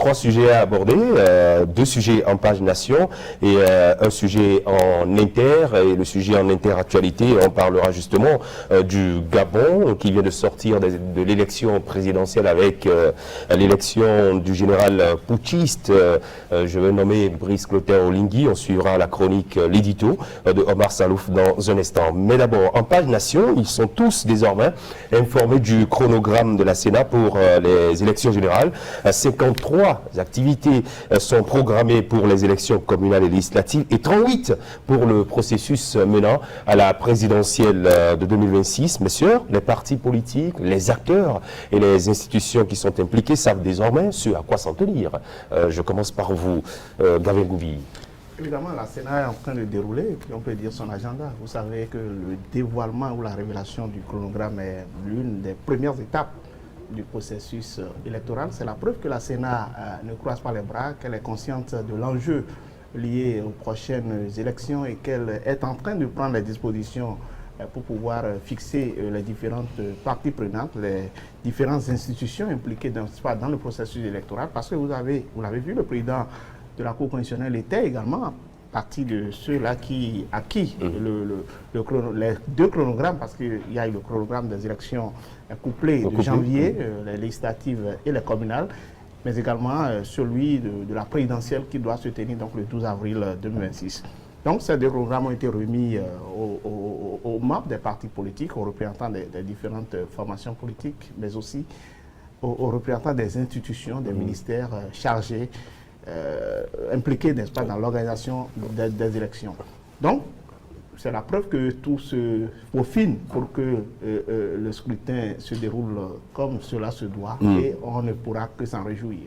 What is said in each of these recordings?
trois sujets à aborder, deux sujets en page nation et un sujet en inter, et le sujet en interactualité, on parlera justement du Gabon qui vient de sortir de l'élection présidentielle avec l'élection du général putschiste, je vais nommer Brice Clotaire Oligui. On suivra la chronique, l'édito de Omar Salouf dans un instant. Mais d'abord, en page nation, ils sont tous désormais informés du chronogramme de la Sénat pour les élections générales. 53 activités sont programmées pour les élections communales et législatives et 38 pour le processus menant à la présidentielle de 2026. Messieurs, les partis politiques, les acteurs et les institutions qui sont impliqués savent désormais ce à quoi s'en tenir. Je commence par vous, Gavin Goubi. Évidemment, la Sénat est en train de dérouler, et puis on peut dire son agenda. Vous savez que le dévoilement ou la révélation du chronogramme est l'une des premières étapes du processus électoral. C'est la preuve que la Sénat ne croise pas les bras, qu'elle est consciente de l'enjeu lié aux prochaines élections et qu'elle est en train de prendre les dispositions pour pouvoir fixer les différentes parties prenantes, les différentes institutions impliquées dans le processus électoral. Parce que vous l'avez vu, le président de la Cour constitutionnelle était également partie de ceux-là qui acquis les deux chronogrammes, parce qu'il y a eu le chronogramme des élections couplées de janvier, les législatives et les communales, mais également celui de la présidentielle qui doit se tenir donc le 12 avril 2026. Donc ces deux programmes ont été remis aux membres des partis politiques, aux représentants des différentes formations politiques, mais aussi aux représentants des institutions, des ministères chargés, impliqués, n'est-ce pas, dans l'organisation des élections. Donc, c'est la preuve que tout se peaufine pour que le scrutin se déroule comme cela se doit et on ne pourra que s'en réjouir.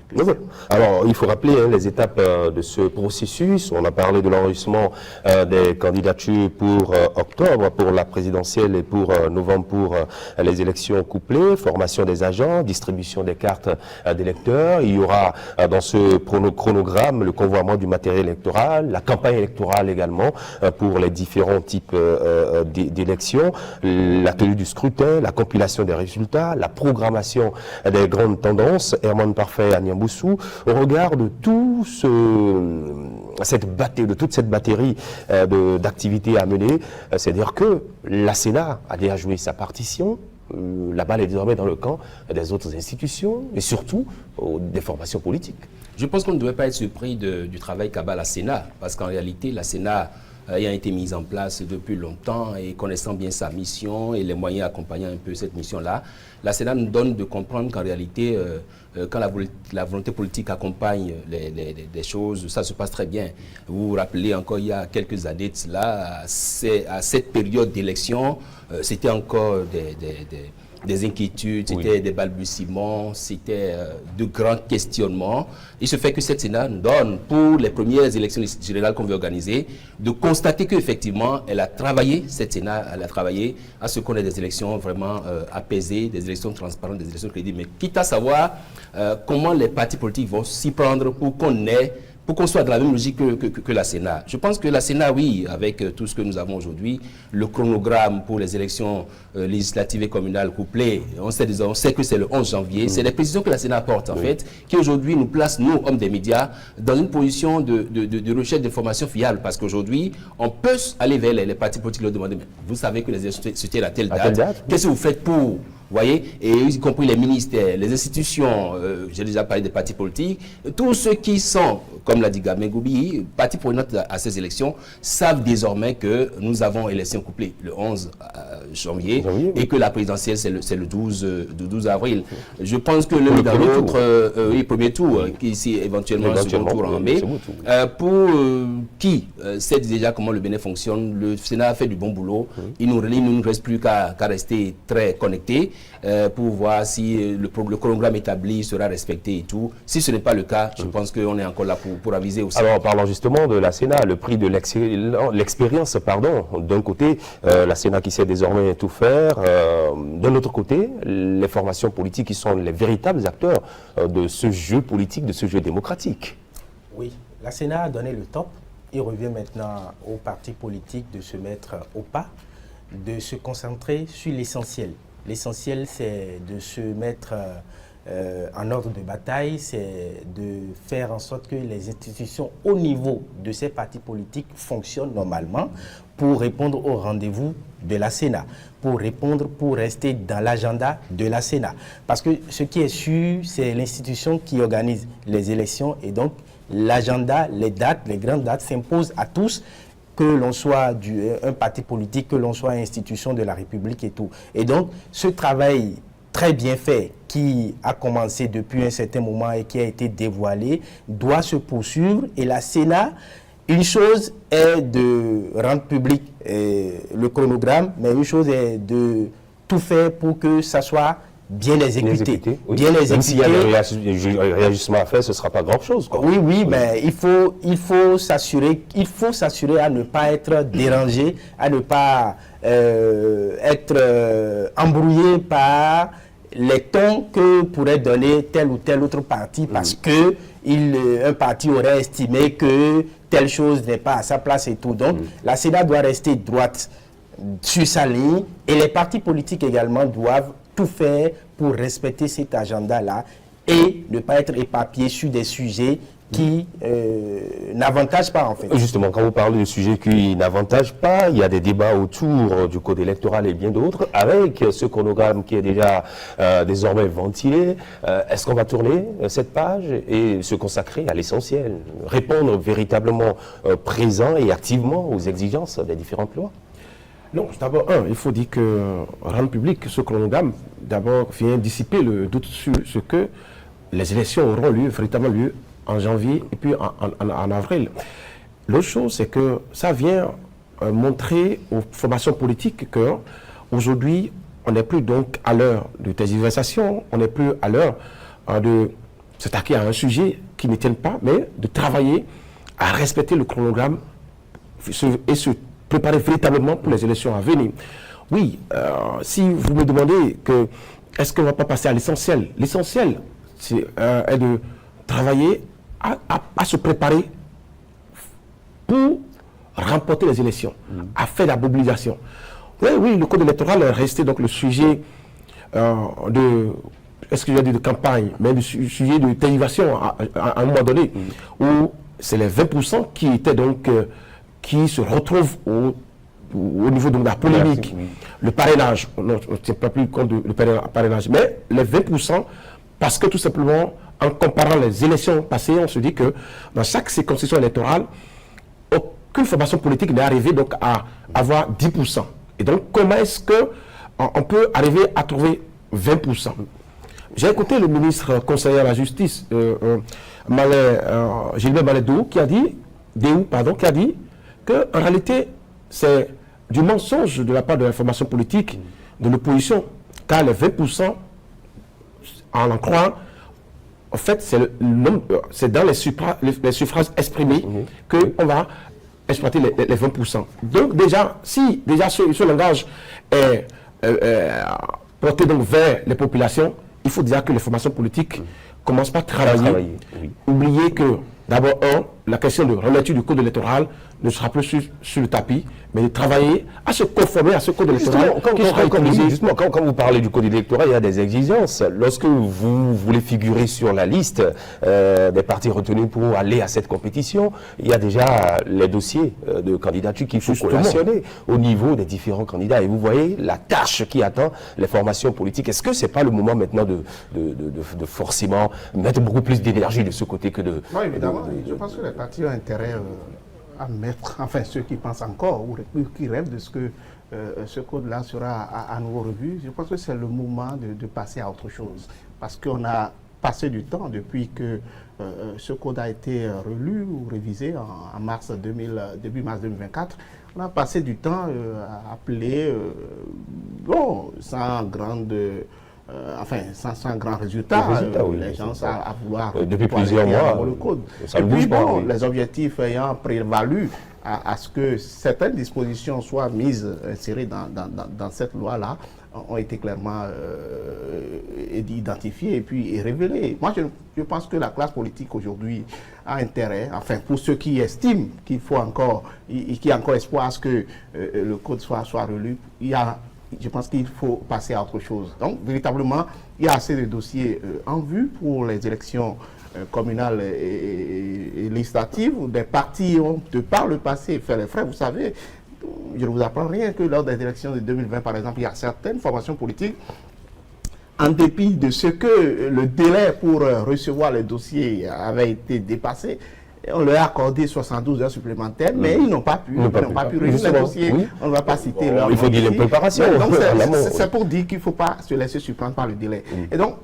Alors, il faut rappeler les étapes de ce processus. On a parlé de l'enregistrement des candidatures pour octobre, pour la présidentielle et pour novembre pour les élections couplées, formation des agents, distribution des cartes d'électeurs. Il y aura dans ce chronogramme le convoiement du matériel électoral, la campagne électorale également pour les différents types d'élections, la tenue du scrutin, la compilation des résultats, la programmation des grandes tendances. Herman Parfait à Niamboussou, au regard de toute cette batterie d'activités à mener, c'est-à-dire que la Sénat a déjà joué sa partition. La balle est désormais dans le camp des autres institutions et surtout des formations politiques. Je pense qu'on ne devrait pas être surpris du travail qu'a la Sénat, parce qu'en réalité, la Sénat ayant été mise en place depuis longtemps et connaissant bien sa mission et les moyens accompagnant un peu cette mission-là, la Sénat nous donne de comprendre qu'en réalité, quand la volonté politique accompagne des choses, ça se passe très bien. Vous vous rappelez encore il y a quelques années de cela, à cette période d'élection, c'était encore des inquiétudes, c'était des balbutiements, c'était de grands questionnements. Il se fait que cette Sénat nous donne, pour les premières élections générales qu'on veut organiser, de constater qu'effectivement, elle a travaillé, cette Sénat, elle a travaillé à ce qu'on ait des élections vraiment apaisées, des élections transparentes, des élections crédibles, mais quitte à savoir comment les partis politiques vont s'y prendre pour qu'on soit dans la même logique que la Sénat. Je pense que la Sénat, oui, avec tout ce que nous avons aujourd'hui, le chronogramme pour les élections législatives et communales couplées, on sait que c'est le 11 janvier, c'est les précisions que la Sénat apporte, en fait, qui aujourd'hui nous place, nous, hommes des médias, dans une position de recherche d'informations fiables, parce qu'aujourd'hui, on peut aller vers les partis politiques et leur demander, mais vous savez que les élections se tiennent à telle date, qu'est-ce que vous faites pour... Vous voyez, et y compris les ministères, les institutions, j'ai déjà parlé des partis politiques, tous ceux qui sont, comme l'a dit Gavin Goubi, partis prenantes à ces élections, savent désormais que nous avons élection couplée le 11 janvier et que la présidentielle c'est le 12 avril. Je pense que l'un dans l'autre, premier tour, qui ici éventuellement un second tour en mai, pour qui sait déjà comment le Bénin fonctionne, le Sénat a fait du bon boulot, il ne nous reste plus qu'à rester très connectés pour voir si le chronogramme établi sera respecté et tout. Si ce n'est pas le cas, je pense qu'on est encore là pour aviser aussi. Alors, en parlant justement de la Sénat, le prix de l'expérience, d'un côté, la Sénat qui sait désormais tout faire, d'un autre côté, les formations politiques qui sont les véritables acteurs de ce jeu politique, de ce jeu démocratique. Oui, la Sénat a donné le top. Il revient maintenant aux partis politiques de se mettre au pas, de se concentrer sur l'essentiel. L'essentiel, c'est de se mettre en ordre de bataille, c'est de faire en sorte que les institutions au niveau de ces partis politiques fonctionnent normalement pour répondre aux rendez-vous de la Sénat, pour rester dans l'agenda de la Sénat. Parce que ce qui est sûr, c'est l'institution qui organise les élections et donc l'agenda, les dates, les grandes dates s'imposent à tous, que l'on soit un parti politique, que l'on soit institution de la République et tout. Et donc, ce travail très bien fait qui a commencé depuis un certain moment et qui a été dévoilé doit se poursuivre. Et la Sénat, une chose est de rendre public le chronogramme, mais une chose est de tout faire pour que ça soit bien exécuté. Oui. Bien exécuté. Même s'il y a des réajustements à faire, ce ne sera pas grand-chose. Oui, mais il faut s'assurer à ne pas être dérangé, à ne pas être embrouillé par les tons que pourrait donner tel ou tel autre parti parce que un parti aurait estimé que telle chose n'est pas à sa place et tout. Donc, la Sénat doit rester droite sur sa ligne et les partis politiques également doivent tout faire pour respecter cet agenda-là et ne pas être éparpillés sur des sujets qui n'avantagent pas en fait. Justement, quand vous parlez de sujets qui n'avantagent pas, il y a des débats autour du code électoral et bien d'autres, avec ce chronogramme qui est déjà désormais ventilé. Est-ce qu'on va tourner cette page et se consacrer à l'essentiel, répondre véritablement présent et activement aux exigences des différentes lois? Non, d'abord, il faut dire que rendre public ce chronogramme, d'abord, vient dissiper le doute sur ce que les élections auront lieu, véritablement lieu, en janvier et puis en avril. L'autre chose, c'est que ça vient montrer aux formations politiques qu'aujourd'hui, on n'est plus donc à l'heure de tergiversation, on n'est plus à l'heure de s'attaquer à un sujet qui ne tienne pas, mais de travailler à respecter le chronogramme et se préparer véritablement pour les élections à venir. Oui, si vous me demandez que est-ce qu'on ne va pas passer à l'essentiel, l'essentiel est de travailler à se préparer pour remporter les élections, à faire la mobilisation. Oui, le code électoral est resté donc le sujet de campagne, mais le sujet de dérivation à un moment donné, où c'est les 20% qui étaient donc qui se retrouvent au niveau de la polémique, le parrainage, on ne tient pas plus compte du parrainage, mais les 20%, parce que tout simplement, en comparant les élections passées, on se dit que dans chaque circonscription électorale, aucune formation politique n'est arrivée donc à avoir 10%. Et donc, comment est-ce qu'on peut arriver à trouver 20%? J'ai écouté le ministre conseiller à la justice, Gilbert Maledou, qui a dit qu'en réalité, c'est du mensonge de la part de la formation politique de l'opposition, car les 20%, en en croyant, en fait, c'est dans les suffrages exprimés qu'on va exploiter les 20%. Donc déjà, si ce langage est porté donc vers les populations, il faut dire que les formations politiques commencent par travailler. Oubliez que, d'abord, la question de relecture du code électoral ne sera plus sur le tapis, mais de travailler à se conformer à ce code électoral. Justement, quand vous parlez du code électoral, il y a des exigences. Lorsque vous voulez figurer sur la liste des partis retenus pour aller à cette compétition, il y a déjà les dossiers de candidature qu'il faut collationner au niveau des différents candidats. Et vous voyez la tâche qui attend les formations politiques. Est-ce que ce n'est pas le moment maintenant de forcément mettre beaucoup plus d'énergie de ce côté que de... Non, évidemment. Je pense que les partis ont intérêt à mettre, enfin ceux qui pensent encore ou qui rêvent de ce que ce code-là sera à nouveau revu, je pense que c'est le moment de passer à autre chose. Parce qu'on a passé du temps depuis que ce code a été relu ou révisé en début mars 2024. On a passé du temps à appeler, sans grand résultat, les gens à vouloir depuis plusieurs mois le code. Ça ne bouge pas. Les objectifs ayant prévalu à ce que certaines dispositions soient insérées dans cette loi-là, ont été clairement identifiées et puis révélées. Moi, je pense que la classe politique aujourd'hui a intérêt, enfin pour ceux qui estiment qu'il faut encore, qui ont encore espoir à ce que le code soit relu, il y a je pense qu'il faut passer à autre chose. Donc, véritablement, il y a assez de dossiers en vue pour les élections communales et législatives. Des partis ont, de par le passé, fait les frais. Vous savez, je ne vous apprends rien que lors des élections de 2020, par exemple, il y a certaines formations politiques, en dépit de ce que le délai pour recevoir les dossiers avait été dépassé, on leur a accordé 72 heures supplémentaires, mais ils n'ont pas pu résoudre les dossiers. Oui. On ne va pas citer leur. Il faut dire les préparations. C'est pour dire qu'il ne faut pas se laisser surprendre par le délai. Et donc,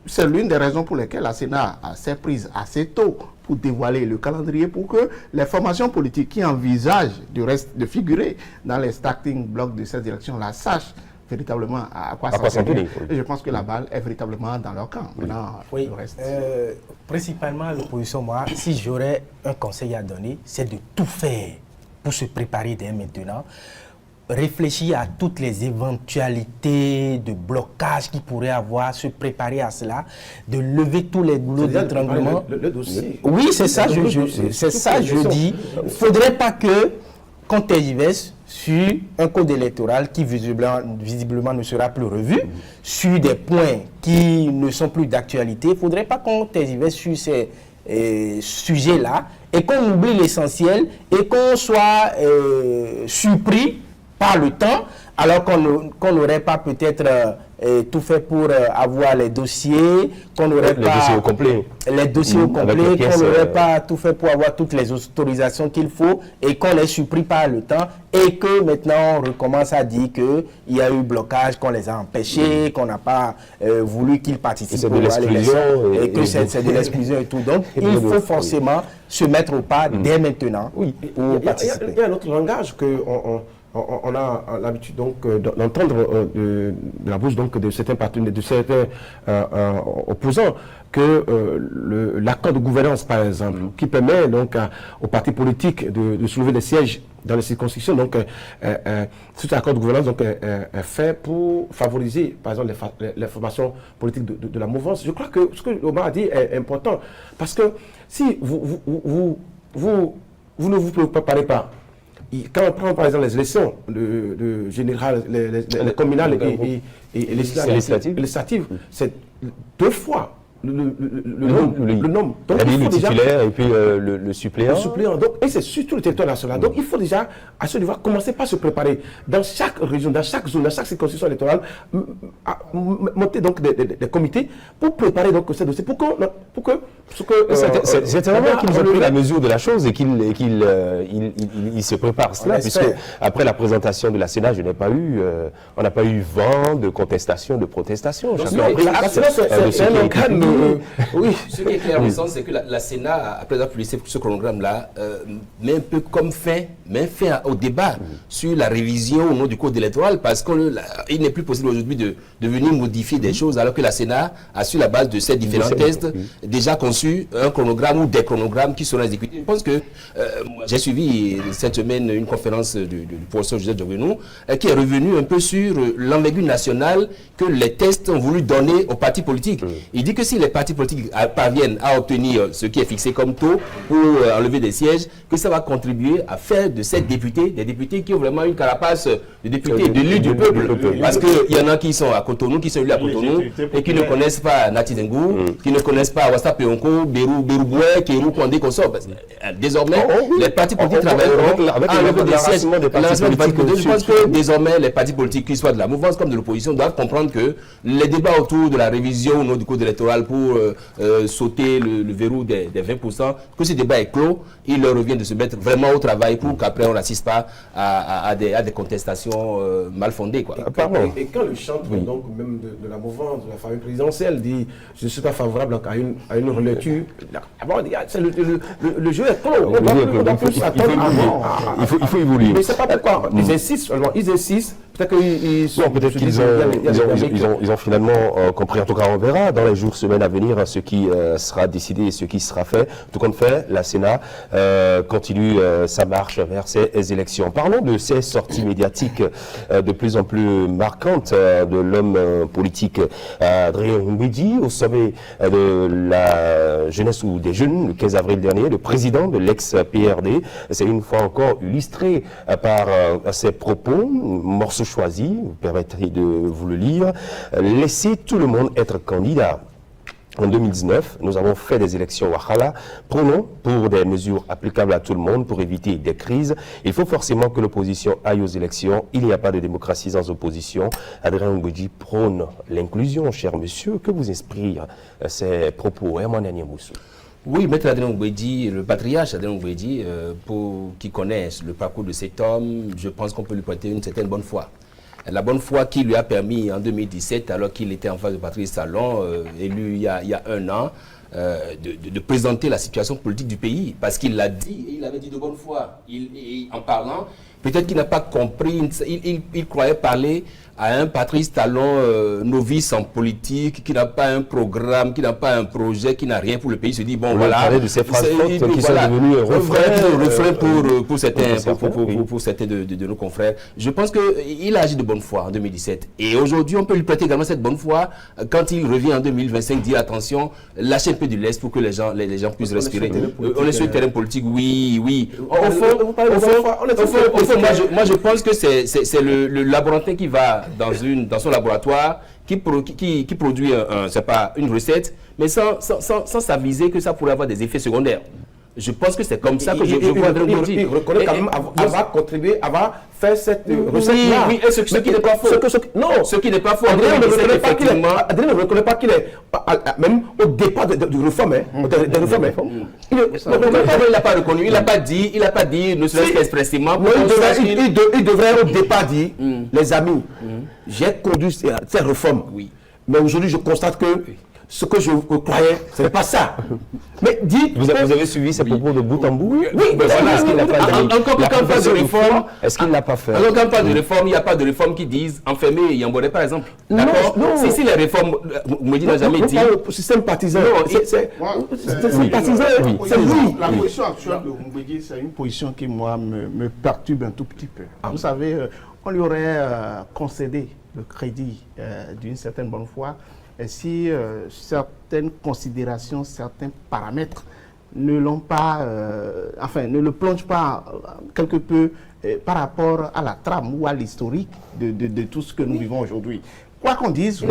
c'est l'une des raisons pour lesquelles la Sénat s'est prise assez tôt pour dévoiler le calendrier, pour que les formations politiques qui envisagent de figurer dans les starting blocks de cette élection la sachent véritablement à quoi s'en tenir. Et je pense que la balle est véritablement dans leur camp. Maintenant, oui, le reste. Principalement, l'opposition, moi, si j'aurais un conseil à donner, c'est de tout faire pour se préparer dès maintenant. Réfléchir à toutes les éventualités de blocage qu'il pourrait avoir, se préparer à cela, de lever tous les goulots d'étranglement. Le dossier. Oui, c'est ça, je dis. Il ne faudrait pas que, quand tergiverse sur un code électoral qui visiblement ne sera plus revu, sur des points qui ne sont plus d'actualité, il ne faudrait pas qu'on tergiverse sur ces sujets-là et qu'on oublie l'essentiel et qu'on soit surpris par le temps, alors qu'on n'aurait pas peut-être tout fait pour avoir les dossiers, qu'on n'aurait pas les dossiers au complet, qu'on n'aurait pas tout fait pour avoir toutes les autorisations qu'il faut et qu'on est surpris par le temps et que maintenant on recommence à dire qu'il y a eu blocage, qu'on les a empêchés, qu'on n'a pas voulu qu'ils participent à l'élection et que c'est de l'exclusion et tout. Donc il faut forcément se mettre au pas dès maintenant pour participer. Il y a un autre langage que on a l'habitude donc d'entendre de la bouche donc de certains partenaires, de certains opposants, que l'accord de gouvernance, par exemple, qui permet donc aux partis politiques de soulever des sièges dans les circonscriptions, donc cet accord de gouvernance donc est fait pour favoriser, par exemple, les formations politiques de la mouvance. Je crois que ce que Omar a dit est important, parce que si vous ne vous préparez pas. Quand on prend par exemple les élections de générales, les communales et législatives, c'est 2 fois le nombre. Donc, le titulaire et puis le suppléant. Le suppléant. Donc, et c'est sur tout le territoire national. Donc il faut déjà, à ce niveau, commencer par se préparer dans chaque région, dans chaque zone, dans chaque circonscription électorale, monter donc des comités pour préparer donc ces dossiers, pour que c'est vraiment qu'ils ont pris la mesure de la chose et qu'ils se préparent cela, puisque après la présentation de la Sénat, on n'a pas eu vent de contestation, de protestation. C'est un organe. Oui. Ce qui est clair, c'est que la Sénat, après avoir publié ce chronogramme-là, met un peu comme fin au débat sur la révision au nom du code électoral, parce qu'il n'est plus possible aujourd'hui de venir modifier des choses, alors que la Sénat a, sur la base de ces différents tests, déjà conçu un chronogramme ou des chronogrammes qui seront exécutés. Je pense que j'ai suivi cette semaine une conférence du professeur Joseph Djovenou, qui est revenu un peu sur l'envergure nationale que les tests ont voulu donner aux partis politiques. Il dit que si les partis politiques parviennent à obtenir ce qui est fixé comme taux pour enlever des sièges, que ça va contribuer à faire de ces députés des députés qui ont vraiment une carapace de députés élus du peuple. Parce qu'il y en a qui sont à Cotonou, qui sont élus à Cotonou, et qui ne connaissent pas Nati Dengou, qui ne connaissent pas Wasta Peonko, Berou Boué, Kérou Kondé, Consort. Désormais, les partis politiques travailleront à enlever des sièges. Je pense que désormais, les partis politiques, qu'ils soient de la mouvance comme de l'opposition, doivent comprendre que les débats autour de la révision au nom du code électoral pour sauter le verrou des 20%, que ce débat est clos, il leur revient de se mettre vraiment au travail pour qu'après on n'assiste pas à des contestations mal fondées. Quoi. Et quand le chantre donc, même de la mouvance, de la famille présidentielle dit « je ne suis pas favorable à une relecture », le jeu est clos. Il faut évoluer. Mais c'est pas pourquoi. Ils insistent. Peut-être qu'ils ont finalement compris. En tout cas, on verra dans les jours, semaines à venir ce qui sera décidé et ce qui sera fait. Tout compte fait, la Sénat continue sa marche vers ces élections. Parlons de ces sorties médiatiques de plus en plus marquantes de l'homme politique Adrien Ouidi au sommet de la jeunesse ou des des jeunes, le 15 avril dernier, le président de l'ex-PRD s'est une fois encore illustré par ses propos, morceau choisi, vous permettrez de vous le lire, laissez tout le monde être candidat. En 2019, nous avons fait des élections Wakhala. Prenons pour des mesures applicables à tout le monde pour éviter des crises. Il faut forcément que l'opposition aille aux élections. Il n'y a pas de démocratie sans opposition. Adrien Ngwedi prône l'inclusion, cher monsieur. Que vous inspirent ces propos, Herman Niamboussou? Oui, Maître Adrien Ngwedi, le patriarche Adrien Ngwedi, pour qui connaissent le parcours de cet homme, je pense qu'on peut lui prêter une certaine bonne foi. La bonne foi qui lui a permis en 2017, alors qu'il était en face de Patrice Talon, élu il y a 1 an, de présenter la situation politique du pays. Parce qu'il l'a dit, et il avait dit de bonne foi. En parlant, peut-être qu'il n'a pas compris, il croyait parler à un Patrice Talon novice en politique, qui n'a pas un programme, qui n'a pas un projet, qui n'a rien pour le pays. Il se dit, bon, voilà. De ces phrases fortes qui sont devenues refrain pour certains de nos confrères. Je pense qu'il a agi de bonne foi en 2017. Et aujourd'hui, on peut lui prêter également cette bonne foi quand il revient en 2025, dire attention, lâchez un peu du lest pour que les gens puissent respirer. On est sur le terrain politique, oui. Au fond, moi je pense que c'est le laborantin qui va dans son laboratoire, qui produit c'est pas une recette, mais sans s'aviser que ça pourrait avoir des effets secondaires. Je pense que c'est comme ça que je vois Adrien Ngwedi. Il reconnaît quand même avoir contribué, avoir fait cette recette-là. Oui, et ce qui n'est pas faux. Non, ce qui n'est pas faux. Adrien ne reconnaît pas qu'il est, même au départ de réforme, il n'a pas reconnu, il n'a pas dit, ne serait-ce qu'expressément. Il devrait au départ dire, les amis, j'ai conduit ces réformes, mais aujourd'hui je constate que ce que je croyais, ce n'est pas ça. Mais dites... Vous avez suivi ces propos de bout en bout? Oui, mais voilà. Est-ce qu'il n'a pas dit? Encore quand on parle de réforme... Est-ce qu'il n'a pas fait? Alors quand on parle de réforme, il n'y a pas de réforme qui disent enfermer Yambodé, par exemple. D'accord? Si les réformes... Ngwedi n'a jamais dit... Le système partisan. C'est partisan. La position actuelle de Ngwedi, c'est une position qui, moi, me perturbe un tout petit peu. Vous savez, on lui aurait concédé le crédit d'une certaine bonne foi, et si certaines considérations, certains paramètres ne l'ont pas, ne le plongent pas quelque peu par rapport à la trame ou à l'historique de tout ce que nous vivons aujourd'hui. Quoi qu'on dise,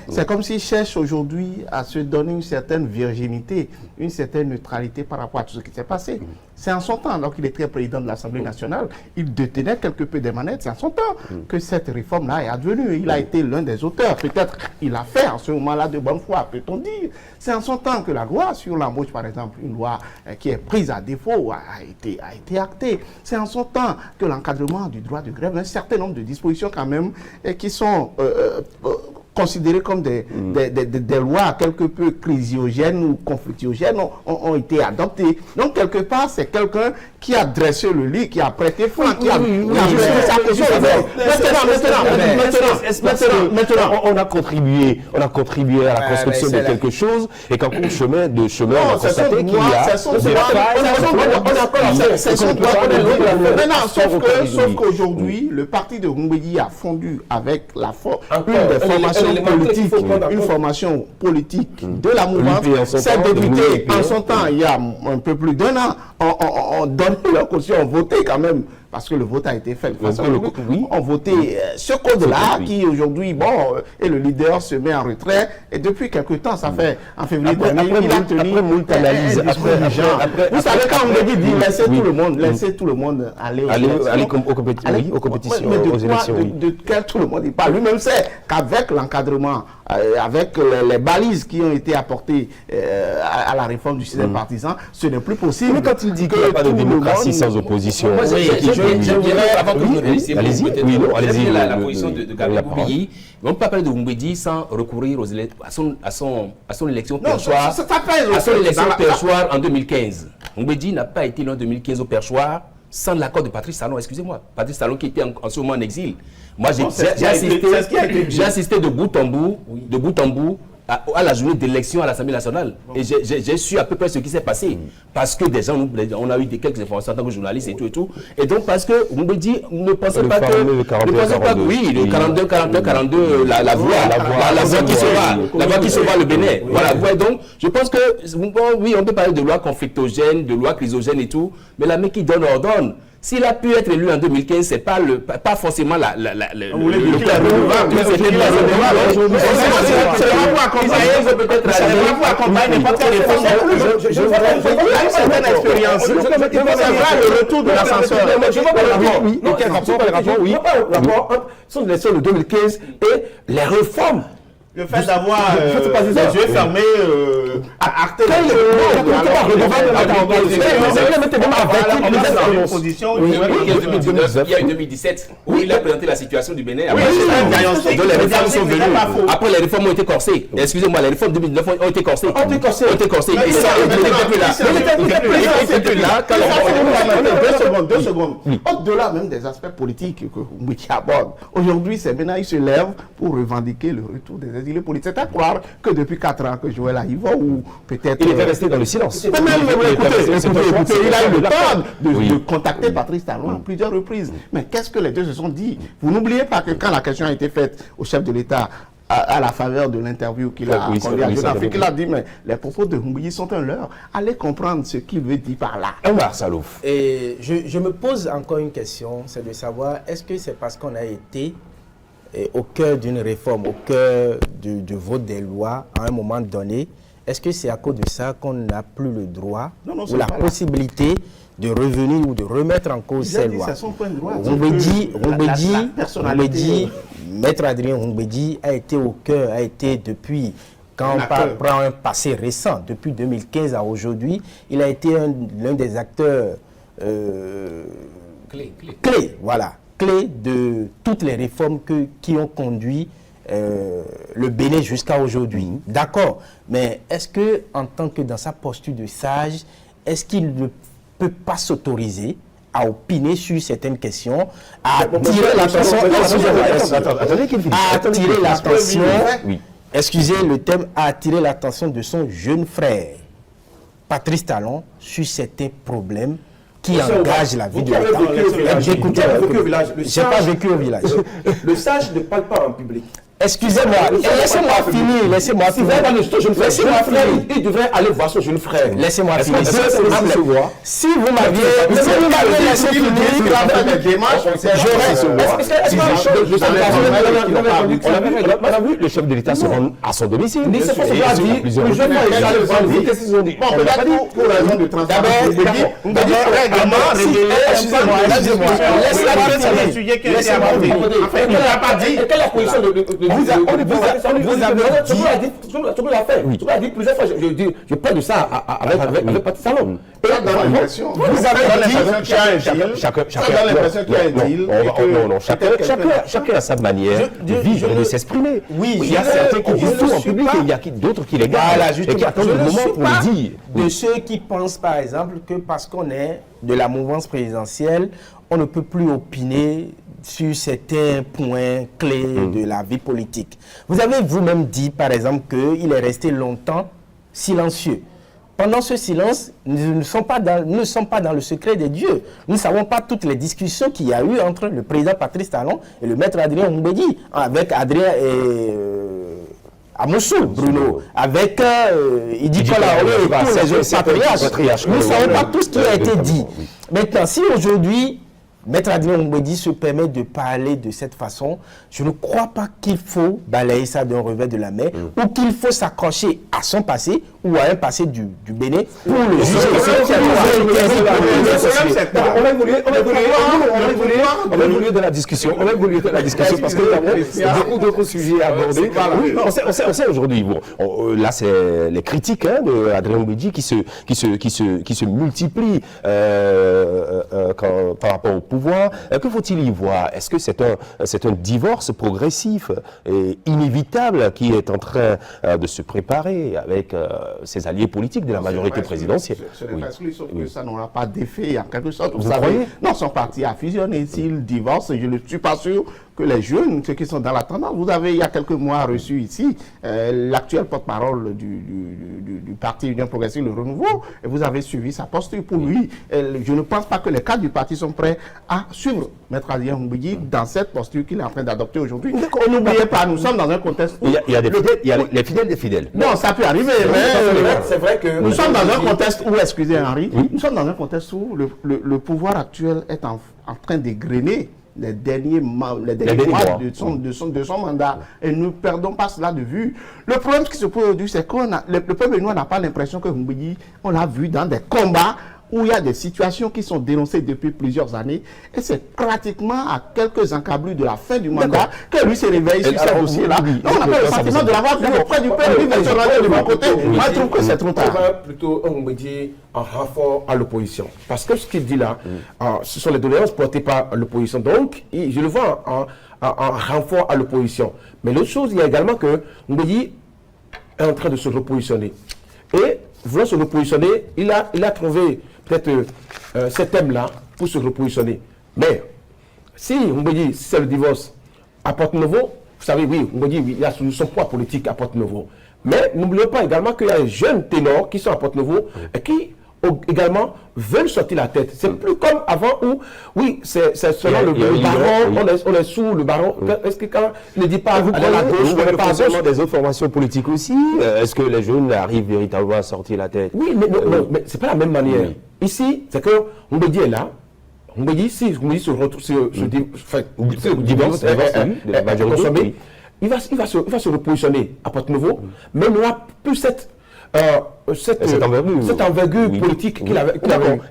c'est comme s'il cherche aujourd'hui à se donner une certaine virginité, une certaine neutralité par rapport à tout ce qui s'est passé. C'est en son temps, alors qu'il était président de l'Assemblée nationale, il détenait quelque peu des manettes. C'est en son temps que cette réforme-là est advenue. Il a été l'un des auteurs. Peut-être il a fait en ce moment-là de bonne foi, peut-on dire. C'est en son temps que la loi sur l'embauche, par exemple, une loi qui est prise à défaut, a été actée. C'est en son temps que l'encadrement du droit de grève, un certain nombre de dispositions quand même, qui sont considérées comme des lois quelque peu crisiogènes ou conflictiogènes ont été adoptées. Donc, quelque part, c'est quelqu'un qui a dressé le lit, qui a prêté flanc, qui a maintenant, on a contribué à la construction de quelque chose, et qu'en cours de chemin, on a constaté qu'il y a sauf qu'aujourd'hui, le parti de Ngwedi a fondu avec une des formations politique, une formation politique de la mouvance. Ces députés, en son temps, il y a un peu plus d'1 an, on donne leur caution, on votait quand même, parce que le vote a été fait. On votait ce code-là qui aujourd'hui, et le leader se met en retrait. Et depuis quelque temps, ça fait en février dernier, il a tenu une discours du genre. Vous savez, quand on dit laissez tout le monde aller aux compétitions, aux élections. De quel tout le monde il parle. Lui-même sait qu'avec l'encadrement, avec les balises qui ont été apportées à la réforme du système partisan, ce n'est plus possible. Mais quand il dit qu'il n'y a pas de démocratie sans opposition, allez-y, la position de Gabriel Boubilly, on ne peut pas parler de Ngwedi sans recourir à son élection perchoir en 2015. Ngwedi n'a pas été en 2015 au perchoir sans l'accord de Patrice Talon, excusez-moi. Patrice Talon qui était en ce moment en exil. Moi, j'ai assisté de bout en bout à la journée d'élection à l'Assemblée nationale. Et j'ai su à peu près ce qui s'est passé. Parce que des gens, on a eu quelques informations en tant que journaliste et tout. Et donc, parce que on me dit, ne pensez pas que... Le 42, oui, le 42, la voix qui sauvera le Bénin. Voilà. Ouais, donc, je pense que, oui, on peut parler de loi conflictogène, de loi chrysogène et tout, mais la main qui donne ordonne. S'il a pu être élu en 2015, c'est pas forcément le cas renouvelable. C'était la renouvelable. Je vois une certaine expérience. Je le retour de l'ascenseur. Oui, sont les élections de 2015 et les réformes. Le fait d'avoir les yeux fermés, acté il y a eu 2017 où il a présenté la situation du Bénin. Les réformes sont venues. Après, les réformes ont été corsées. Excusez-moi, les réformes de 2009 ont été corsées. Et ça, Deux secondes. Au-delà même des aspects politiques que Mbeki aborde, aujourd'hui, c'est maintenant il se lève pour revendiquer le retour des exilés politiques. C'est à croire que depuis 4 ans que Joël Aïvo, ou peut-être... Il était resté dans le silence. Écoutez, il a eu le temps de contacter Patrice Talon à plusieurs reprises. Mais qu'est-ce que les deux se sont dit? Vous n'oubliez pas que quand la question a été faite au chef de l'État, à la faveur de l'interview qu'il a accordée à Jeune Afrique, il a dit, mais les propos de Mbeki sont un leurre. Allez comprendre ce qu'il veut dire par là. Omar Salouf. Et je me pose encore une question, c'est de savoir, est-ce que c'est parce qu'on a été au cœur d'une réforme, au cœur du vote des lois à un moment donné, est-ce que c'est à cause de ça qu'on n'a plus le droit ou la possibilité de revenir ou de remettre en cause ces lois? On me dit, Maître Adrien Humbedi a été au cœur, a été depuis, quand on prend un passé récent, depuis 2015 à aujourd'hui, il a été l'un des acteurs clés, voilà, clé de toutes les réformes qui ont conduit le Bénin jusqu'à aujourd'hui. D'accord, mais est-ce que, en tant que dans sa posture de sage, est-ce qu'il ne peut pas s'autoriser à opiner sur certaines questions, à attirer l'attention, excusez le thème, à attirer l'attention de son jeune frère, Patrice Talon, sur certains problèmes qui engage la vie de l'État. J'ai pas vécu au village. Le sage ne parle pas en public. Excusez-moi, laissez-moi finir. Il devrait aller voir son jeune frère. Laissez-moi finir. Si vous m'aviez laissé finir, on a vu le chef de l'État se rendre à son domicile. Pour raison de transparence, je parle de ça avec Patrice Talon. Vous avez l'impression chacun a sa manière de vivre et de s'exprimer. Oui, il y a certains qui disent tout en public et il y a d'autres qui les gardent et qui attendent le moment pour le dire. De ceux qui pensent par exemple que parce qu'on est de la mouvance présidentielle, on ne peut plus opiner sur certains points clés de la vie politique. Vous avez vous-même dit, par exemple, qu'il est resté longtemps silencieux. Pendant ce silence, nous ne sommes pas dans le secret des dieux. Nous ne savons pas toutes les discussions qu'il y a eu entre le président Patrice Talon et le maître Adrien Humbedi, avec Adrien et à Mossoul, Bruno, avec Idi Kolaole et tous les autres patriarches. Nous ne savons pas tout ce qui a été dit. Maintenant, si aujourd'hui, Maître Adrien Humbedi se permet de parler de cette façon, je ne crois pas qu'il faut balayer ça d'un revers de la main ou qu'il faut s'accrocher à son passé ou à un passé du Bénin pour le juger. On va évoluer dans la discussion. Parce qu'il y a beaucoup d'autres sujets à aborder. On sait aujourd'hui, là c'est les critiques d'Adrien Humbedi qui se multiplient par rapport au pouvoir. Que faut-il y voir? Est-ce que c'est un divorce progressif et inévitable qui est en train de se préparer avec ses alliés politiques de la majorité présidentielle? Ce n'est pas exclu, sauf que ça n'aura pas d'effet en quelque sorte. Vous savez, non, son parti a fusionné. S'il divorce, je ne suis pas sûr que les jeunes, ceux qui sont dans la tendance, vous avez il y a quelques mois reçu ici l'actuel porte-parole du parti Union Progressive, le Renouveau, et vous avez suivi sa posture. Pour lui, je ne pense pas que les cadres du parti sont prêts à suivre Maître Adrien Mbouidi dans cette posture qu'il est en train d'adopter aujourd'hui. N'oubliez pas, nous sommes dans un contexte où... Il y a les fidèles des fidèles. Non, ça peut arriver, mais c'est vrai que nous sommes dans un contexte où, excusez Henri, nous sommes dans un contexte où le pouvoir actuel est en train d'égrener les derniers mois de son mandat. Et ne perdons pas cela de vue. Le problème qui se pose aujourd'hui, c'est que le peuple noir n'a pas l'impression que Mbouidi, on l'a vu dans des combats où il y a des situations qui sont dénoncées depuis plusieurs années, et c'est pratiquement à quelques encablures de la fin du mandat que lui se réveille sur ce dossier-là. On a pas le sentiment de l'avoir vu auprès du peuple, lui veut se ranger de mon côté. Moi, je trouve que c'est trop tard. On va plutôt, on me dit, en renfort à l'opposition. Parce que ce qu'il dit là, ce sont les doléances portées par l'opposition. Donc, je le vois en renfort à l'opposition. Mais l'autre chose, il y a également que Mbouidi est en train de se repositionner. Et, voulant se repositionner, il a trouvé peut-être ce thème-là pour se repositionner. Mais si on me dit c'est le divorce à Porte-Nouveau, vous savez, oui, on me dit il y a son poids politique à Porte-Nouveau. Mais n'oublions pas également qu'il y a des jeunes ténors qui sont à Porte-Nouveau et qui également veulent sortir la tête. C'est plus comme avant où, oui, c'est selon le baron, on est sous le baron. Est-ce que quand il ne dit pas vous à la gauche, vous voyez pas seulement des autres formations politiques aussi? Est-ce que les jeunes arrivent véritablement à sortir la tête? Oui, mais c'est pas la même manière. Oui. Ici, c'est que Mbouidi est là. Mbouidi, si Mbouidi se divorce, il va se repositionner à Porte-Nouveau, mais il n'aura plus cette envergure politique qu'il avait.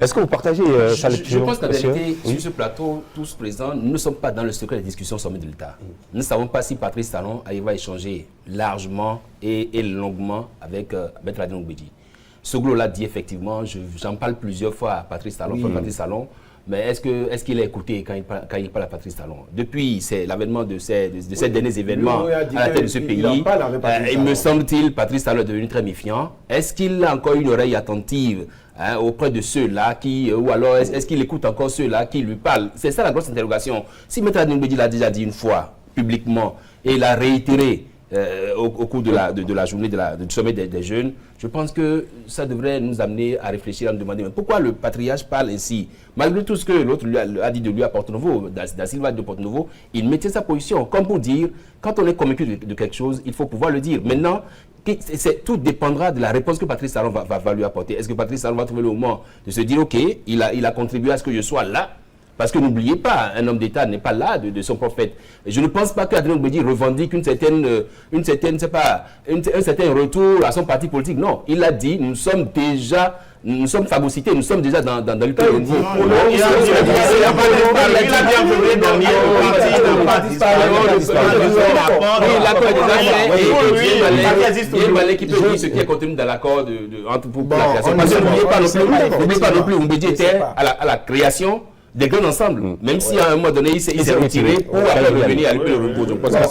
Est-ce que vous partagez ça? Je pense qu'en réalité, sur ce plateau, tous présents, nous ne sommes pas dans le secret des discussions au sommet de l'État. Nous ne savons pas si Patrice Talon arrivera à échanger largement et longuement avec Maître Adrien Mbouidi. Soglo l'a dit effectivement, j'en parle plusieurs fois à Patrice Talon, mais est-ce qu'il a écouté quand il parle à Patrice Talon? Depuis l'avènement de ces derniers événements à la tête de ce pays, il me semble-t-il, Patrice Talon est devenu très méfiant. Est-ce qu'il a encore une oreille attentive auprès de ceux-là ou alors est-ce qu'il écoute encore ceux-là qui lui parlent? C'est ça la grosse interrogation. Si Maître Adrien Mbouidi l'a déjà dit une fois publiquement et l'a réitéré au cours de la journée du sommet des jeunes, je pense que ça devrait nous amener à réfléchir, à nous demander pourquoi le patriarche parle ainsi. Malgré tout ce que l'autre a dit de lui à Porte-Nouveau, Da Silva de Porte-Nouveau, il mettait sa position, comme pour dire, quand on est convaincu de quelque chose, il faut pouvoir le dire. Maintenant, tout dépendra de la réponse que Patrice Talon va lui apporter. Est-ce que Patrice Talon va trouver le moment de se dire, ok, il a contribué à ce que je sois là? Parce que n'oubliez pas, un homme d'État n'est pas là de son prophète. Et je ne pense pas qu'Adrien Mbouidi revendique un certain retour à son parti politique. Non, il a dit, nous sommes phagocytés, nous sommes déjà dans le pays. Il a bien voulu dernier le parti qui peut dire ce qui est contenu dans l'accord pour la création. Parce que n'oubliez pas non plus, Mbouidi était à la création des grands ensembles, même si à un moment donné il s'est retiré pour après revenir à le repos.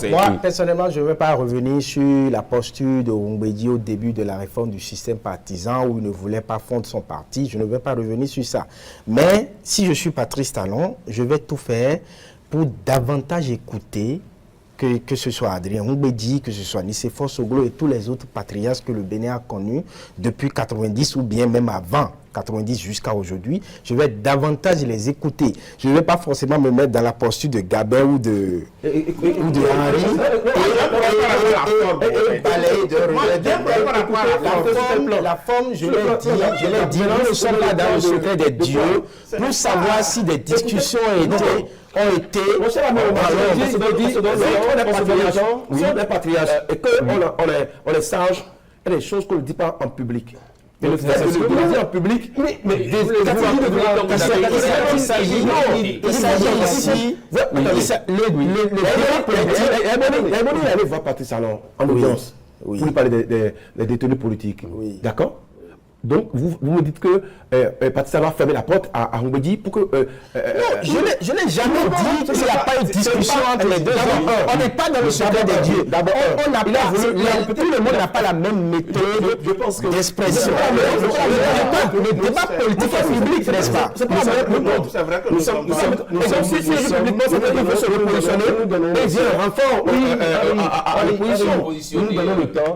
Moi, personnellement, je ne vais pas revenir sur la posture de Mbouidi au début de la réforme du système partisan où il ne voulait pas fondre son parti. Je ne vais pas revenir sur ça. Mais si je suis Patrice Talon, je vais tout faire pour davantage écouter que ce soit Adrien Mbouidi, que ce soit Nicéphore Soglo et tous les autres patriarches que le Bénin a connus depuis 90 ou bien même avant 90 jusqu'à aujourd'hui, je vais davantage les écouter. Je ne vais pas forcément me mettre dans la posture de Gabin ou de Henri et balayer de la forme, je l'ai dit, nous ne sommes pas dans le secret des dieux pour savoir si des discussions ont été si on est patriarche et qu'on est sage, il y a des choses qu'on ne dit pas en public. Mais le fait de le dire en public, mais il s'agit ici. Il allait voir Patrice Talon en audience pour lui parler des détenus politiques. D'accord? Donc, vous me dites que Patrice Talon a fermé la porte à Mbedi pour que... je n'ai jamais dit qu'il n'y a pas une discussion entre les deux. On n'est pas dans le secret des dieux. D'abord, tout le monde n'a pas la même méthode d'expression. Le débat politique est public, n'est-ce pas? C'est vrai que nous sommes si publiquement, c'est qu'il faut se repositionner et dire renfort à l'opposition.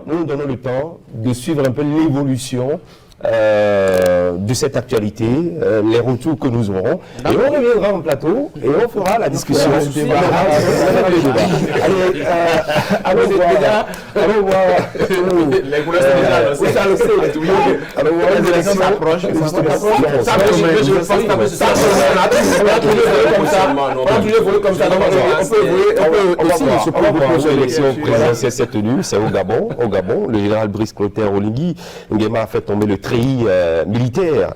Nous nous donnons le temps de suivre un peu l'évolution de cette actualité, les retours que nous aurons. Et on reviendra en plateau et on fera la discussion. Allez voir. Les couleurs sont déjà annoncées. Allons voir les élections s'approchent. L'élection présidentielle s'est tenue, c'est au Gabon. Le général Brice Clotaire Oligui Nguema a fait tomber le treillis militaire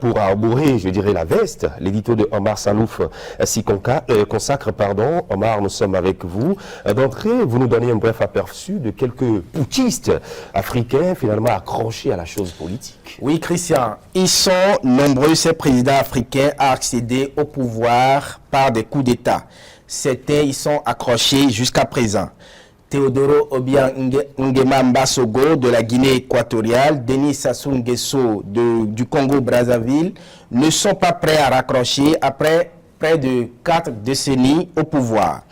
pour arborer, je dirais, la veste. L'édito de Omar Salouf s'y consacre. Omar, nous sommes avec vous. D'entrée, vous nous donnez un bref aperçu de quelques putschistes africains finalement accrochés à la chose politique. Oui, Christian, ils sont nombreux, ces présidents africains, à accéder au pouvoir par des coups d'État. Certains y sont accrochés jusqu'à présent. Teodoro Obiang Nguema Mbasogo de la Guinée équatoriale, Denis Sassou Nguesso du Congo-Brazzaville ne sont pas prêts à raccrocher après près de 4 décennies au pouvoir.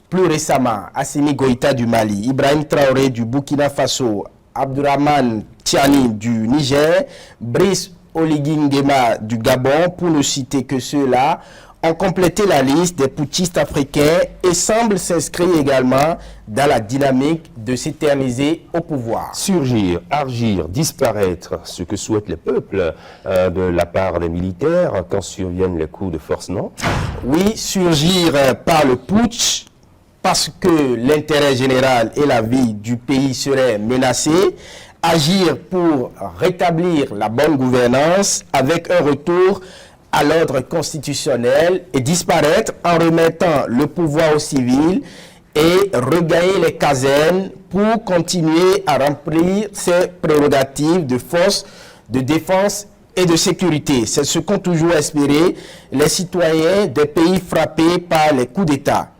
Plus récemment, Assimi Goïta du Mali, Ibrahim Traoré du Burkina Faso, Abdourahmane Tiani du Niger, Brice Oligui Nguema du Gabon, pour ne citer que ceux-là, ont complété la liste des putschistes africains et semblent s'inscrire également dans la dynamique de s'éterniser au pouvoir. Surgir, agir, disparaître, ce que souhaitent les peuples de la part des militaires quand surviennent les coups de force, non? Oui, surgir par le putsch parce que l'intérêt général et la vie du pays seraient menacés. Agir pour rétablir la bonne gouvernance avec un retour à l'ordre constitutionnel et disparaître en remettant le pouvoir aux civils et regagner les casernes pour continuer à remplir ses prérogatives de force de défense et de sécurité. C'est ce qu'ont toujours espéré les citoyens des pays frappés par les coups d'État.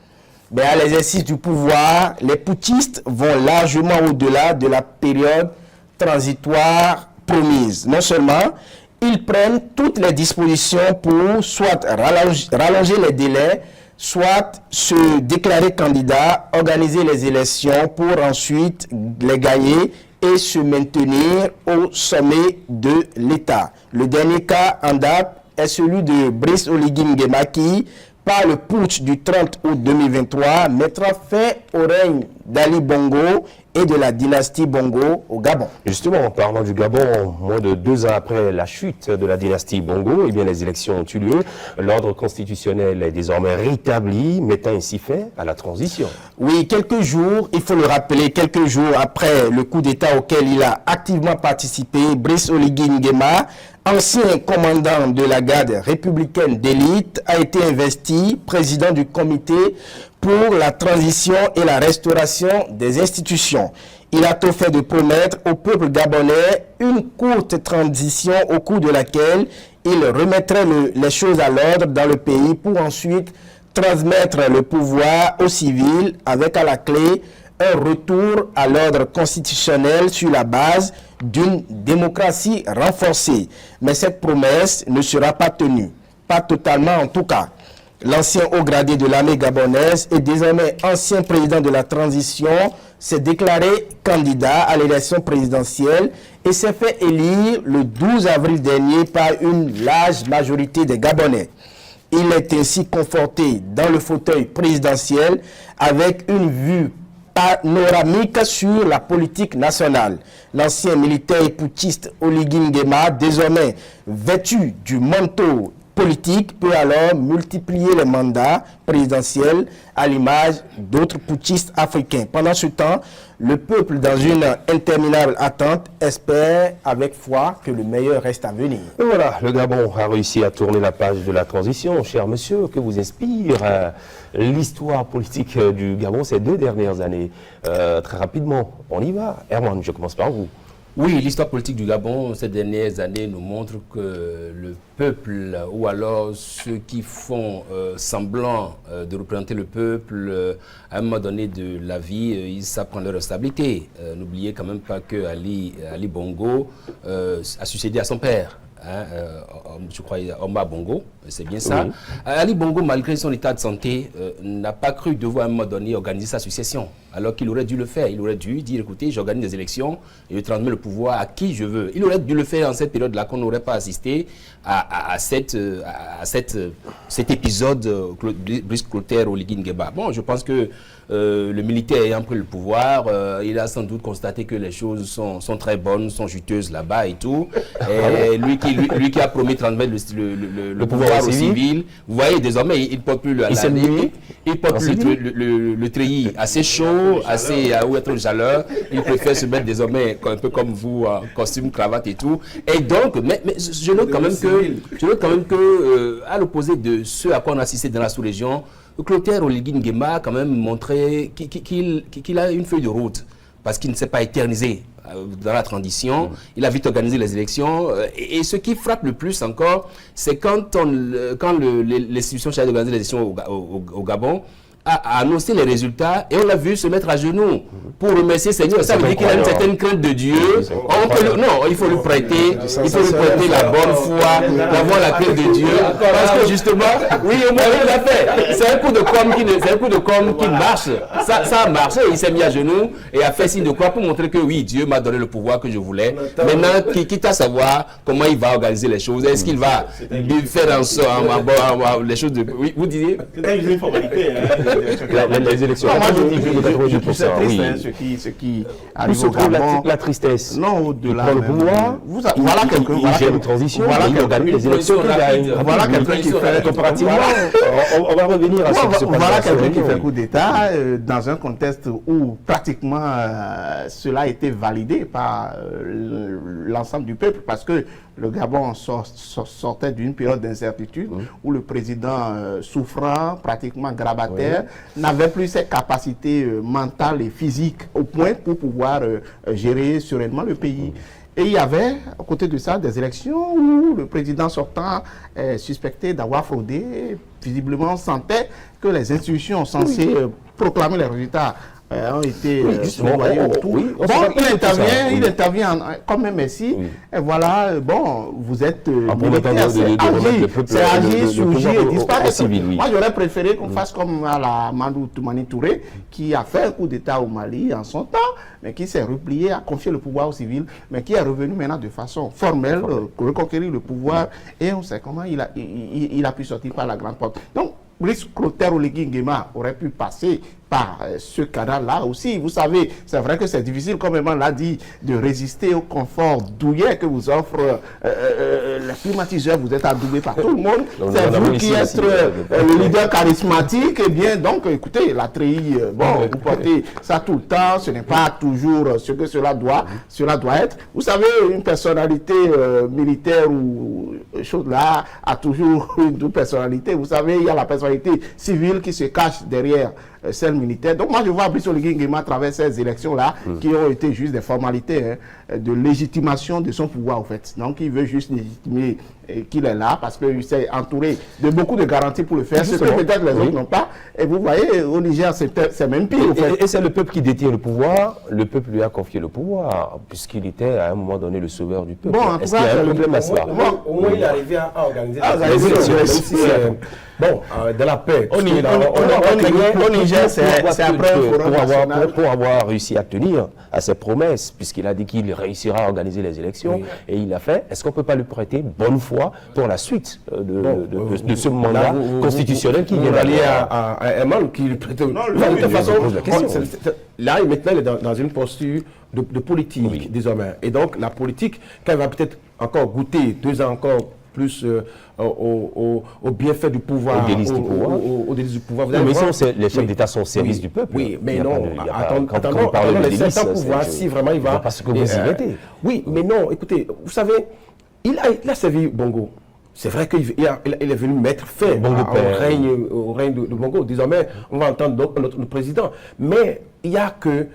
Mais à l'exercice du pouvoir, les putschistes vont largement au-delà de la période transitoire promise. Non seulement ils prennent toutes les dispositions pour soit rallonger les délais, soit se déclarer candidat, organiser les élections pour ensuite les gagner et se maintenir au sommet de l'État. Le dernier cas en date est celui de Brice Oligui Nguema qui, par le putsch du 30 août 2023, mettra fin au règne d'Ali Bongo et de la dynastie Bongo au Gabon. Justement, en parlant du Gabon, moins de 2 ans après la chute de la dynastie Bongo, eh bien, les élections ont eu lieu. L'ordre constitutionnel est désormais rétabli, mettant ainsi fin à la transition. Oui, quelques jours, il faut le rappeler, quelques jours après le coup d'État auquel il a activement participé, Brice Oligui Nguema, ancien commandant de la garde républicaine d'élite, a été investi président du comité pour la transition et la restauration des institutions. Il a tout fait de promettre au peuple gabonais une courte transition au cours de laquelle il remettrait les choses à l'ordre dans le pays pour ensuite transmettre le pouvoir aux civils avec à la clé un retour à l'ordre constitutionnel sur la base d'une démocratie renforcée. Mais cette promesse ne sera pas tenue, pas totalement en tout cas. L'ancien haut gradé de l'armée gabonaise et désormais ancien président de la transition s'est déclaré candidat à l'élection présidentielle et s'est fait élire le 12 avril dernier par une large majorité des Gabonais. Il est ainsi conforté dans le fauteuil présidentiel avec une vue panoramique sur la politique nationale. L'ancien militaire et putschiste Oligui Nguema, désormais vêtu du manteau politique, peut alors multiplier les mandats présidentiels à l'image d'autres putschistes africains. Pendant ce temps, le peuple, dans une interminable attente, espère avec foi que le meilleur reste à venir. Et voilà, le Gabon a réussi à tourner la page de la transition. Cher monsieur, que vous inspire l'histoire politique du Gabon ces 2 dernières années? Très rapidement, on y va. Herman, je commence par vous. Oui, l'histoire politique du Gabon ces dernières années nous montre que le peuple, ou alors ceux qui font semblant de représenter le peuple, à un moment donné de la vie, ils savent prendre leur responsabilité. N'oubliez quand même pas que Ali Bongo a succédé à son père. Je crois Omar Bongo, c'est bien ça. Oui. Ali Bongo, malgré son état de santé, n'a pas cru devoir à un moment donné organiser sa succession, alors qu'il aurait dû le faire. Il aurait dû dire, écoutez, j'organise des élections et je transmets le pouvoir à qui je veux. Il aurait dû le faire en cette période-là, qu'on n'aurait pas assisté à cet épisode Brice Clotaire Oligui Nguema. Bon, je pense que le militaire ayant pris le pouvoir, il a sans doute constaté que les choses sont très bonnes, sont juteuses là-bas et tout. Et lui qui a promis de transmettre le pouvoir au civil, vous voyez, désormais, il ne porte plus le treillis assez chaud, assez à où être chaleur. Il préfère se mettre désormais un peu comme vous, en costume, cravate et tout. Et donc, mais je note quand même que, à l'opposé de ce à quoi on a assisté dans la sous-région, Clotaire Oligui Nguema a quand même montré qu'il a une feuille de route, parce qu'il ne s'est pas éternisé dans la transition. Il a vite organisé les élections. Et ce qui frappe le plus encore, c'est quand l'institution chargée d'organiser les élections au Gabon a annoncé les résultats et on l'a vu se mettre à genoux pour remercier Seigneur. Ça veut dire qu'il a une certaine crainte de Dieu. Il faut lui prêter la bonne foi, d'avoir la crainte de Dieu. Parce que justement, oui, au moins il l'a fait. C'est un coup de com' qui marche. Ça a marché. Il s'est mis à genoux et a fait signe de croix pour montrer que oui, Dieu m'a donné le pouvoir que je voulais. Maintenant, quitte à savoir comment il va organiser les choses, est-ce qu'il va faire en sorte les choses de... Oui, vous disiez? C'est une formalité. Les élections. Non, moi je dis que c'est triste, hein, ce qui arrive au Gabon. La tristesse. Non, au-delà. Il prend le pouvoir, voilà quelqu'un. Il gère une transition, il organise les élections. Voilà quelqu'un qui fait comparativement. On va revenir à ce qui se passe. Voilà quelqu'un qui fait coup d'État dans un contexte où pratiquement cela a été validé par l'ensemble du peuple, parce que le Gabon sortait d'une période d'incertitude où le président souffrant, pratiquement grabataire, n'avait plus ses capacités mentales et physiques au point pour pouvoir gérer sereinement le pays. Et il y avait, à côté de ça, des élections où le président sortant est suspecté d'avoir fraudé. Visiblement, on sentait que les institutions censées proclamer les résultats ont été envoyés autour. Il intervient comme un messie. Et voilà, bon, vous êtes militaire, c'est agir, surgir et disparaître. Moi, j'aurais préféré qu'on fasse comme à la Mandou Toumani Touré, qui a fait un coup d'État au Mali en son temps, mais qui s'est replié, a confié le pouvoir aux civils, mais qui est revenu maintenant de façon formelle, reconquérir le pouvoir, et on sait comment il a pu sortir par la grande porte. Donc, Brice Clotaire Oligui Nguema aurait pu passer par ce canal-là aussi. Vous savez, c'est vrai que c'est difficile, comme Emmanuel l'a dit, de résister au confort douillet que vous offrent les climatiseurs. Vous êtes adoubé par tout le monde. C'est vous qui êtes le leader charismatique. Et bien, donc, écoutez, la treillis, vous portez ça tout le temps. Ce n'est pas toujours ce que cela doit être. Vous savez, une personnalité militaire ou chose-là a toujours une personnalité. Vous savez, il y a la personnalité civile qui se cache derrière celle militaire. Donc moi je vois Brice Oligui Nguema à travers ces élections-là qui ont été juste des formalités de légitimation de son pouvoir en fait. Donc il veut juste légitimer qu'il est là parce qu'il s'est entouré de beaucoup de garanties pour le faire, ce que peut-être les autres n'ont pas. Et vous voyez, au Niger c'est même pire en fait. Et c'est le peuple qui détient le pouvoir, le peuple lui a confié le pouvoir, puisqu'il était à un moment donné le sauveur du peuple. Bon, en tout cas, il y a un problème à cela. Au moins il est arrivé à organiser les élections. Bon, de la paix. Au Niger, c'est après pour avoir réussi à tenir à ses promesses, puisqu'il a dit qu'il réussira à organiser les élections, et il l'a fait. Est-ce qu'on ne peut pas lui prêter bonne foi pour la suite de ce mandat constitutionnel qui vient d'aller à Eman qui lui prête. Non, de toute façon, là, maintenant, il est dans une posture de politique, désormais. Et donc, la politique, quand elle va peut-être encore goûter 2 ans encore plus au bienfait du pouvoir, au délice du pouvoir. Mais les chefs d'État sont au service du peuple. Oui, mais non, attendons, certains pouvoirs, si vraiment il va... Parce que vous y mettez. Oui, mais non, écoutez, vous savez, il a servi Bongo. C'est vrai qu'il est venu mettre fin au règne de Bongo. Désormais, on va entendre donc notre président. Mais il y a que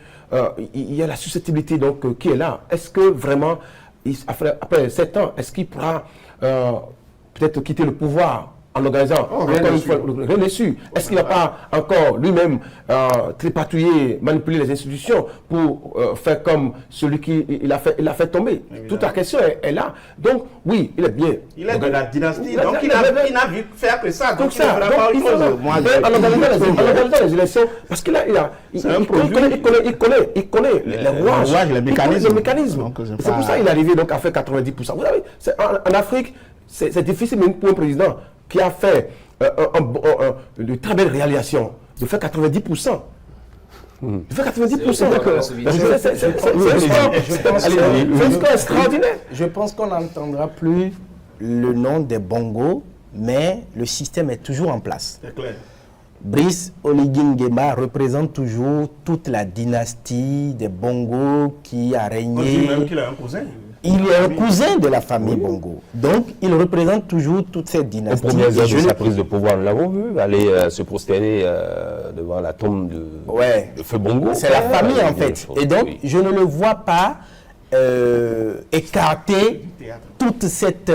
il y a la susceptibilité donc, qui est là. Est-ce que vraiment, après 7 ans, est-ce qu'il pourra peut-être quitter le pouvoir en organisant encore une fois rien n'est sûr? Est-ce qu'il n'a pas encore lui-même tripatouillé, manipulé les institutions pour faire comme celui qui il a fait tomber? Évidemment. Toute la question est là. Donc oui, il est bien. Il est de la dynastie, donc il n'a vu faire que ça. Donc ça, il faut en organisant les élections, parce qu'il il connaît les rouages, les mécanismes. C'est pour ça qu'il est arrivé donc à faire 90%. Vous savez, en Afrique, c'est difficile même pour un président qui a fait de très belles réalisations, de faire 90%. De faire 90%. C'est extraordinaire. Je pense qu'on n'entendra plus le nom des Bongo, mais le système est toujours en place. C'est clair. Brice Oligui Nguema représente toujours toute la dynastie des Bongo qui a régné. On dit même qu'il a un cousin. Il est un cousin de la famille Bongo. Donc, il représente toujours toute cette dynastie. Aux premières heures de sa prise de pouvoir, nous l'avons vu aller se prosterner devant la tombe de Feu Bongo. C'est la famille, en fait. Et donc, je ne le vois pas écarter toute cette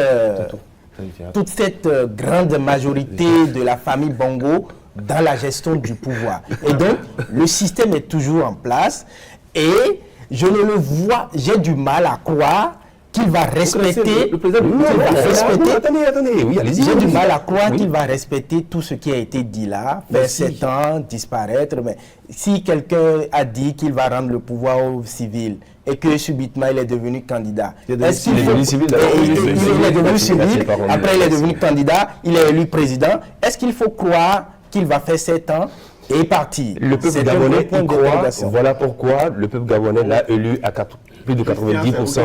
grande majorité de la famille Bongo dans la gestion du pouvoir. Et donc, le système est toujours en place. Et je ne le vois, j'ai du mal à croire qu'il va respecter. Le président attendez, oui, allez-y. J'ai du mal à croire qu'il va respecter tout ce qui a été dit là, faire 7 ans, disparaître. Mais si quelqu'un a dit qu'il va rendre le pouvoir aux civils et que subitement il est devenu candidat, est-ce qu'il est devenu civil? Il est devenu civil, après il est devenu candidat, il est élu président. Est-ce qu'il faut croire qu'il va faire 7 ans et partir? Le peuple gabonais y croit, voilà pourquoi le peuple gabonais l'a élu à plus de 90%.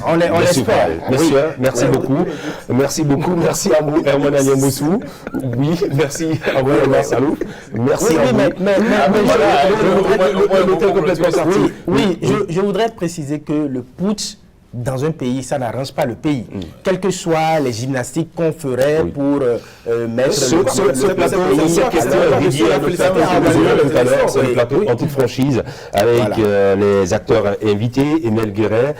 On l'espère. Messieurs, merci beaucoup. Merci beaucoup. Merci à vous, Herman Agnamboussou. Oui, merci à vous, Herman Salou. Merci à vous. Oui, je voudrais préciser que le putsch dans un pays, ça n'arrange pas le pays. Quelles que soient les gymnastiques qu'on ferait pour mettre ce plateau en toute franchise avec les acteurs invités, Emile Guérin,